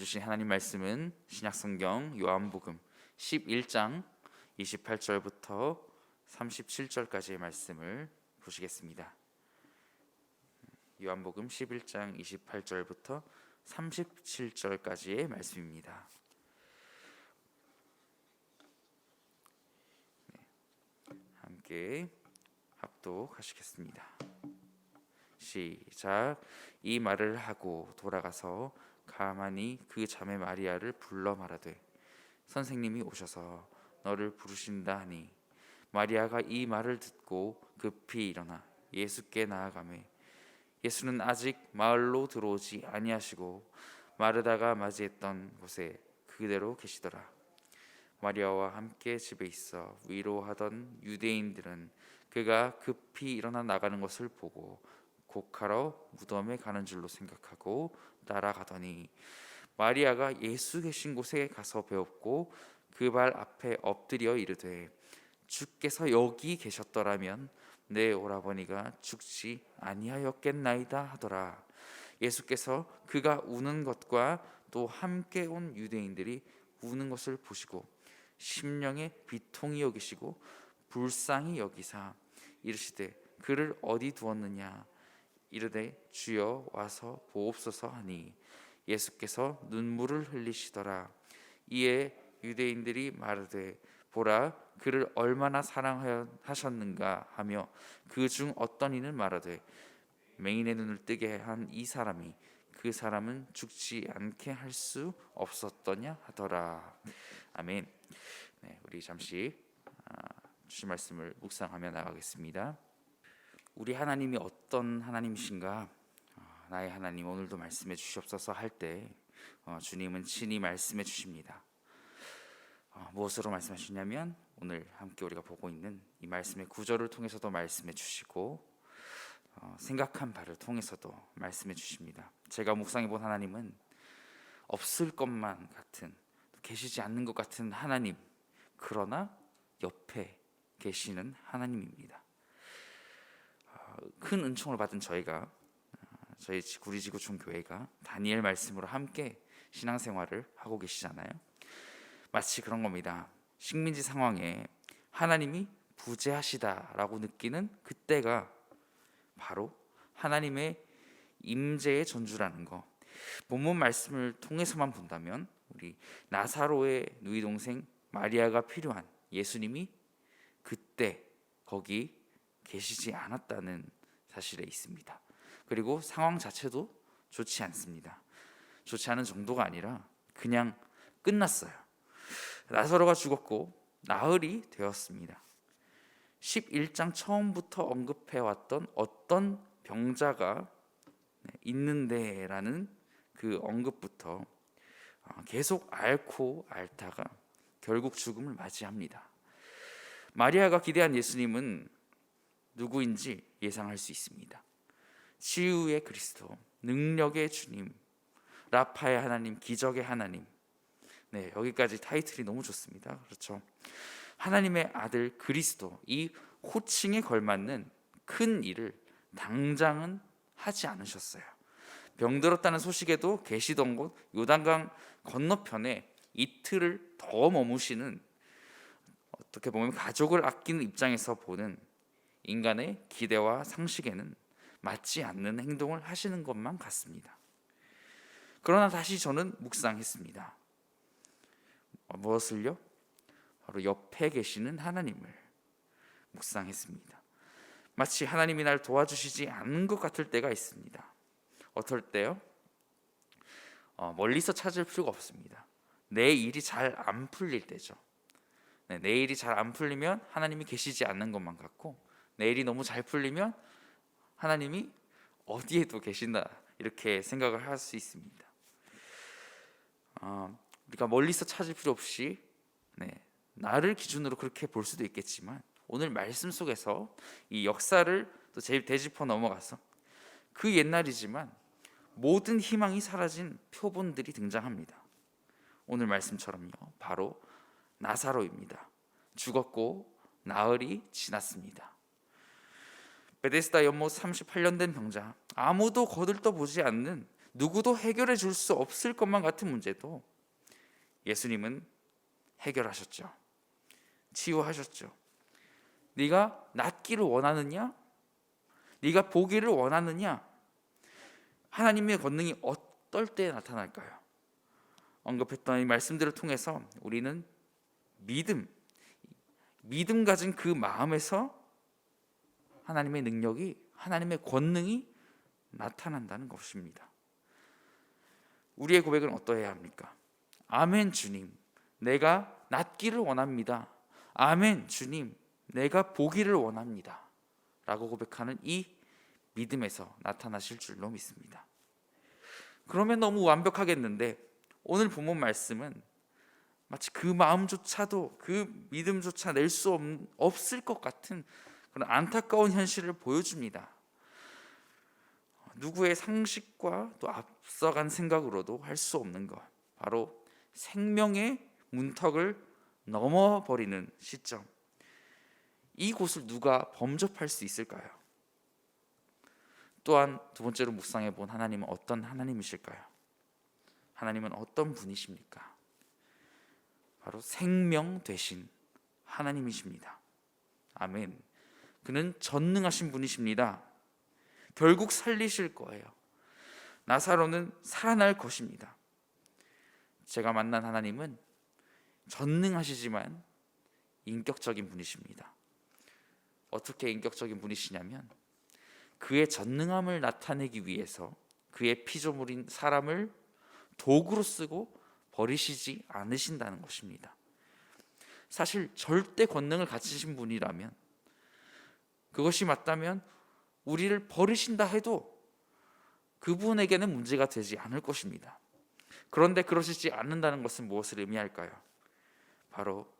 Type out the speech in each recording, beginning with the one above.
주신 하나님 말씀은 신약성경 요한복음 11장 28절부터 37절까지의 말씀을 보시겠습니다. 요한복음 11장 28절부터 37절까지의 말씀입니다. 함께 합독하시겠습니다. 시작. 이 말을 하고 돌아가서 가만히 그 자매 마리아를 불러 말하되 선생님이 오셔서 너를 부르신다 하니 마리아가 이 말을 듣고 급히 일어나 예수께 나아가매 예수는 아직 마을로 들어오지 아니하시고 마르다가 맞이했던 곳에 그대로 계시더라. 마리아와 함께 집에 있어 위로하던 유대인들은 그가 급히 일어나 나가는 것을 보고 곡하러 무덤에 가는 줄로 생각하고 따라가더니 마리아가 예수 계신 곳에 가서 배웠고 그 발 앞에 엎드려 이르되 주께서 여기 계셨더라면 내 오라버니가 죽지 아니하였겠나이다 하더라. 예수께서 그가 우는 것과 또 함께 온 유대인들이 우는 것을 보시고 심령에 비통히 여기시고 불쌍히 여기사 이르시되 그를 어디 두었느냐 이르되 주여 와서 보옵소서 하니 예수께서 눈물을 흘리시더라. 이에 유대인들이 말하되 보라 그를 얼마나 사랑하셨는가 하며 그 중 어떤 이는 말하되 맹인의 눈을 뜨게 한 이 사람이 그 사람은 죽지 않게 할 수 없었더냐 하더라. 아멘. 우리 잠시 주신 말씀을 묵상하며 나가겠습니다. 우리 하나님이 어떤 하나님이신가? 나의 하나님 오늘도 말씀해 주시옵소서 할 때 주님은 친히 말씀해 주십니다. 무엇으로 말씀하시냐면 오늘 함께 우리가 보고 있는 이 말씀의 구절을 통해서도 말씀해 주시고 생각한 바를 통해서도 말씀해 주십니다. 제가 묵상해 본 하나님은 없을 것만 같은, 계시지 않는 것 같은 하나님, 그러나 옆에 계시는 하나님입니다. 큰 은총을 받은 저희가 저희 구리지구 중교회가 다니엘 말씀으로 함께 신앙생활을 하고 계시잖아요. 마치 그런 겁니다. 식민지 상황에 하나님이 부재하시다라고 느끼는 그때가 바로 하나님의 임재의 전주라는 거. 본문 말씀을 통해서만 본다면 우리 나사로의 누이 동생 마리아가 필요한 예수님이 그때 거기 계시지 않았다는 사실에 있습니다. 그리고 상황 자체도 좋지 않습니다. 좋지 않은 정도가 아니라 그냥 끝났어요. 나사로가 죽었고 나흘이 되었습니다. 11장 처음부터 언급해왔던 어떤 병자가 있는데라는 그 언급부터 계속 앓고 앓다가 결국 죽음을 맞이합니다. 마리아가 기대한 예수님은 누구인지 예상할 수 있습니다. 치유의 그리스도, 능력의 주님, 라파의 하나님, 기적의 하나님. 여기까지 타이틀이 너무 좋습니다. 그렇죠? 하나님의 아들 그리스도, 이 호칭에 걸맞는 큰 일을 당장은 하지 않으셨어요. 병들었다는 소식에도 계시던 곳 요단강 건너편에 이틀을 더 머무시는, 어떻게 보면 가족을 아끼는 입장에서 보는 인간의 기대와 상식에는 맞지 않는 행동을 하시는 것만 같습니다. 그러나 다시 저는 묵상했습니다. 무엇을요? 바로 옆에 계시는 하나님을 묵상했습니다. 마치 하나님이 날 도와주시지 않는 것 같을 때가 있습니다. 어떨 때요? 멀리서 찾을 필요가 없습니다. 내 일이 잘 안 풀릴 때죠. 내 일이 잘 안 풀리면 하나님이 계시지 않는 것만 같고, 내 일이 너무 잘 풀리면 하나님이 어디에도 계신다 이렇게 생각을 할 수 있습니다. 우리가 멀리서 찾을 필요 없이 나를 기준으로 그렇게 볼 수도 있겠지만 오늘 말씀 속에서 이 역사를 또 되짚어 넘어가서 그 옛날이지만 모든 희망이 사라진 표본들이 등장합니다. 오늘 말씀처럼요, 바로 나사로입니다. 죽었고 나흘이 지났습니다. 베데스다 연못 38년 된 병자, 아무도 거들떠보지 않는 누구도 해결해 줄 수 없을 것만 같은 문제도 예수님은 해결하셨죠. 치유하셨죠. 네가 낫기를 원하느냐? 네가 보기를 원하느냐? 하나님의 권능이 어떨 때 나타날까요? 언급했던 이 말씀들을 통해서 우리는 믿음 가진 그 마음에서 하나님의 능력이, 하나님의 권능이 나타난다는 것입니다. 우리의 고백은 어떠해야 합니까? 아멘 주님, 내가 낫기를 원합니다. 아멘 주님, 내가 보기를 원합니다. 라고 고백하는 이 믿음에서 나타나실 줄로 믿습니다. 그러면 너무 완벽하겠는데 오늘 본문 말씀은 마치 그 마음조차도, 그 믿음조차 낼 수 없을 것 같은 그런 안타까운 현실을 보여줍니다. 누구의 상식과 또 앞서간 생각으로도 할 수 없는 것, 바로 생명의 문턱을 넘어버리는 시점, 이곳을 누가 범접할 수 있을까요? 또한 두 번째로 묵상해 본 하나님은 어떤 하나님이실까요? 하나님은 어떤 분이십니까? 바로 생명 되신 하나님이십니다. 아멘. 그는 전능하신 분이십니다. 결국 살리실 거예요. 나사로는 살아날 것입니다. 제가 만난 하나님은 전능하시지만 인격적인 분이십니다. 어떻게 인격적인 분이시냐면 그의 전능함을 나타내기 위해서 그의 피조물인 사람을 도구로 쓰고 버리시지 않으신다는 것입니다. 사실 절대 권능을 가지신 분이라면, 그것이 맞다면 우리를 버리신다 해도 그분에게는 문제가 되지 않을 것입니다. 그런데 그러시지 않는다는 것은 무엇을 의미할까요? 바로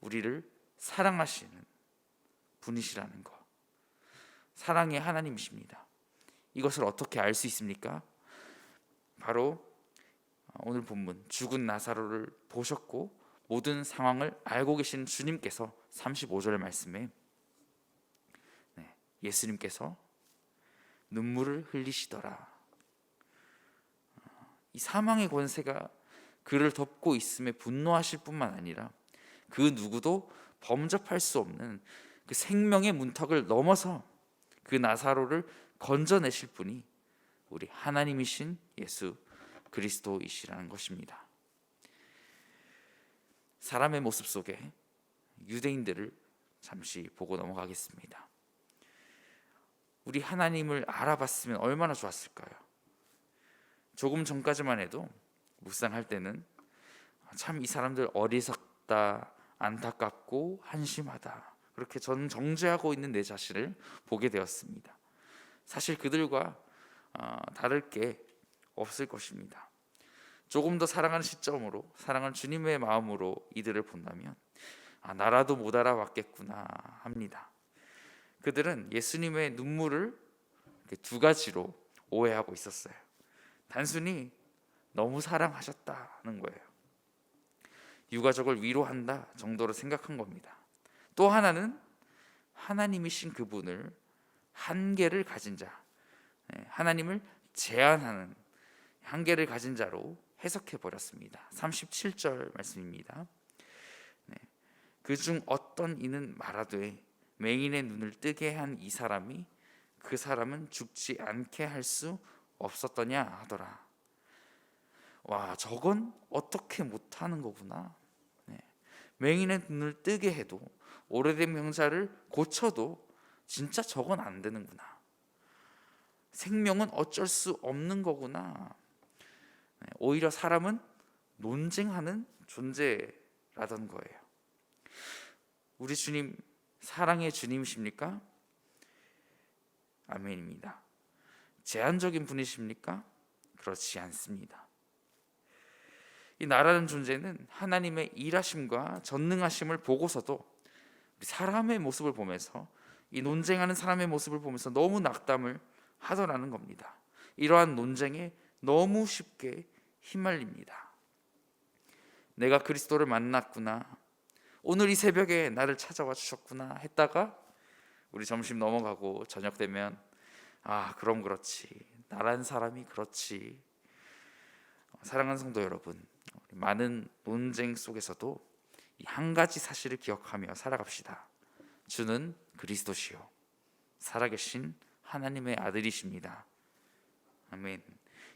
우리를 사랑하시는 분이시라는 것, 사랑의 하나님이십니다. 이것을 어떻게 알 수 있습니까? 바로 오늘 본문 죽은 나사로를 보셨고 모든 상황을 알고 계신 주님께서 35절 말씀에 예수님께서 눈물을 흘리시더라. 이 사망의 권세가 그를 덮고 있음에 분노하실 뿐만 아니라 그 누구도 범접할 수 없는 그 생명의 문턱을 넘어서 그 나사로를 건져내실 분이 우리 하나님이신 예수 그리스도이시라는 것입니다. 사람의 모습 속에 유대인들을 잠시 보고 넘어가겠습니다. 우리 하나님을 알아봤으면 얼마나 좋았을까요? 조금 전까지만 해도 묵상할 때는 참 이 사람들 어리석다, 안타깝고 한심하다, 그렇게 저는 정죄하고 있는 내 자신을 보게 되었습니다. 사실 그들과 다를 게 없을 것입니다. 조금 더 사랑하는 시점으로, 사랑하는 주님의 마음으로 이들을 본다면 나라도 못 알아봤겠구나 합니다. 그들은 예수님의 눈물을 두 가지로 오해하고 있었어요. 단순히 너무 사랑하셨다는 거예요. 유가족을 위로한다 정도로 생각한 겁니다. 또 하나는 하나님이신 그분을 한계를 가진 자, 하나님을 제한하는 한계를 가진 자로 해석해 버렸습니다. 37절 말씀입니다. 그중 어떤 이는 말하되 맹인의 눈을 뜨게 한 이 사람이 그 사람은 죽지 않게 할 수 없었더냐 하더라. 와, 저건 어떻게 못하는 거구나. 맹인의 눈을 뜨게 해도, 오래된 명사를 고쳐도 진짜 저건 안 되는구나. 생명은 어쩔 수 없는 거구나. 오히려 사람은 논쟁하는 존재라던 거예요. 우리 주님 사랑의 주님이십니까? 아멘입니다. 제한적인 분이십니까? 그렇지 않습니다. 이 나라는 존재는 하나님의 일하심과 전능하심을 보고서도 사람의 모습을 보면서, 이 논쟁하는 사람의 모습을 보면서 너무 낙담을 하더라는 겁니다. 이러한 논쟁에 너무 쉽게 휘말립니다. 내가 그리스도를 만났구나, 오늘 이 새벽에 나를 찾아와 주셨구나 했다가 우리 점심 넘어가고 저녁 되면 그럼 그렇지, 나란 사람이 그렇지, 사랑하는 성도 여러분, 많은 논쟁 속에서도 이 한 가지 사실을 기억하며 살아갑시다. 주는 그리스도시요 살아계신 하나님의 아들이십니다. 아멘.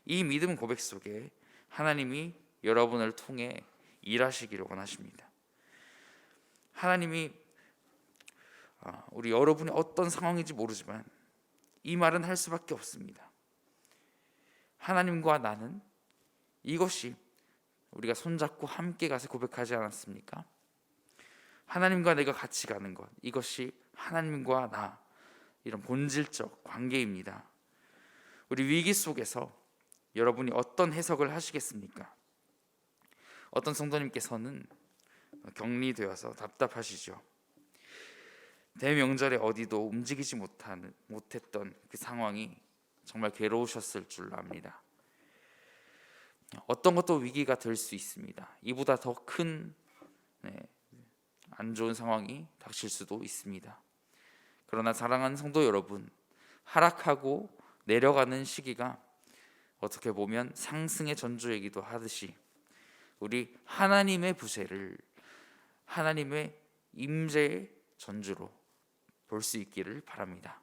이 믿음 고백 속에 하나님이 여러분을 통해 일하시기를 원하십니다. 하나님이 우리 여러분이 어떤 상황인지 모르지만 이 말은 할 수밖에 없습니다. 하나님과 나는, 이것이 우리가 손잡고 함께 가서 고백하지 않았습니까? 하나님과 내가 같이 가는 것, 이것이 하나님과 나, 이런 본질적 관계입니다. 우리 위기 속에서 여러분이 어떤 해석을 하시겠습니까? 어떤 성도님께서는 격리되어서 답답하시죠. 대명절에 어디도 움직이지 못했던 그 상황이 정말 괴로우셨을 줄 압니다. 어떤 것도 위기가 될 수 있습니다. 이보다 더 큰 안 좋은 상황이 닥칠 수도 있습니다. 그러나 사랑하는 성도 여러분, 하락하고 내려가는 시기가 어떻게 보면 상승의 전조이기도 하듯이 우리 하나님의 부세를 하나님의 임재의 전주로 볼 수 있기를 바랍니다.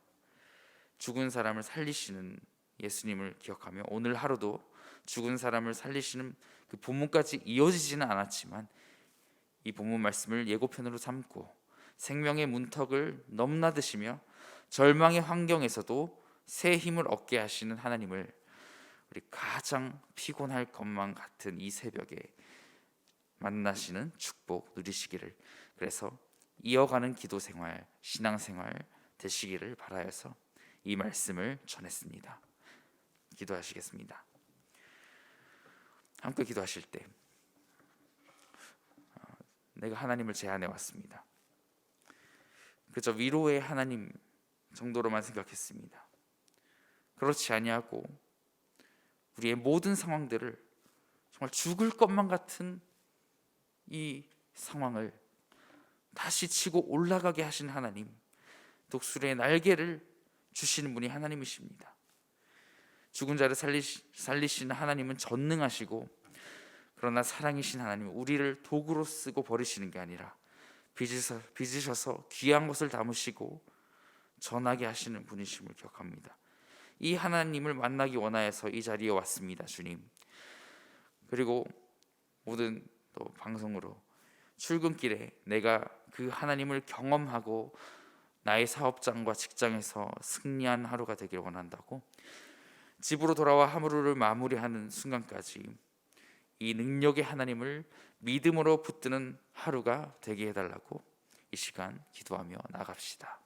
죽은 사람을 살리시는 예수님을 기억하며 오늘 하루도 죽은 사람을 살리시는 그 본문까지 이어지지는 않았지만 이 본문 말씀을 예고편으로 삼고 생명의 문턱을 넘나드시며 절망의 환경에서도 새 힘을 얻게 하시는 하나님을 우리 가장 피곤할 것만 같은 이 새벽에 만나시는 축복 누리시기를, 그래서 이어가는 기도 생활, 신앙 생활 되시기를 바라여서 이 말씀을 전했습니다. 기도하시겠습니다. 함께 기도하실 때 내가 하나님을 제안해 왔습니다. 그저 위로의 하나님 정도로만 생각했습니다. 그렇지 아니하고 우리의 모든 상황들을 정말 죽을 것만 같은 이 상황을 다시 치고 올라가게 하신 하나님, 독수리의 날개를 주시는 분이 하나님이십니다. 죽은 자를 살리시는 하나님은 전능하시고, 그러나 사랑이신 하나님은 우리를 도구로 쓰고 버리시는 게 아니라 빚으셔서 귀한 것을 담으시고 전하게 하시는 분이심을 기억합니다. 이 하나님을 만나기 원하여서 이 자리에 왔습니다. 주님, 그리고 모든 또 방송으로 출근길에 내가 그 하나님을 경험하고 나의 사업장과 직장에서 승리한 하루가 되길 원한다고, 집으로 돌아와 하루를 마무리하는 순간까지 이 능력의 하나님을 믿음으로 붙드는 하루가 되게 해달라고 이 시간 기도하며 나갑시다.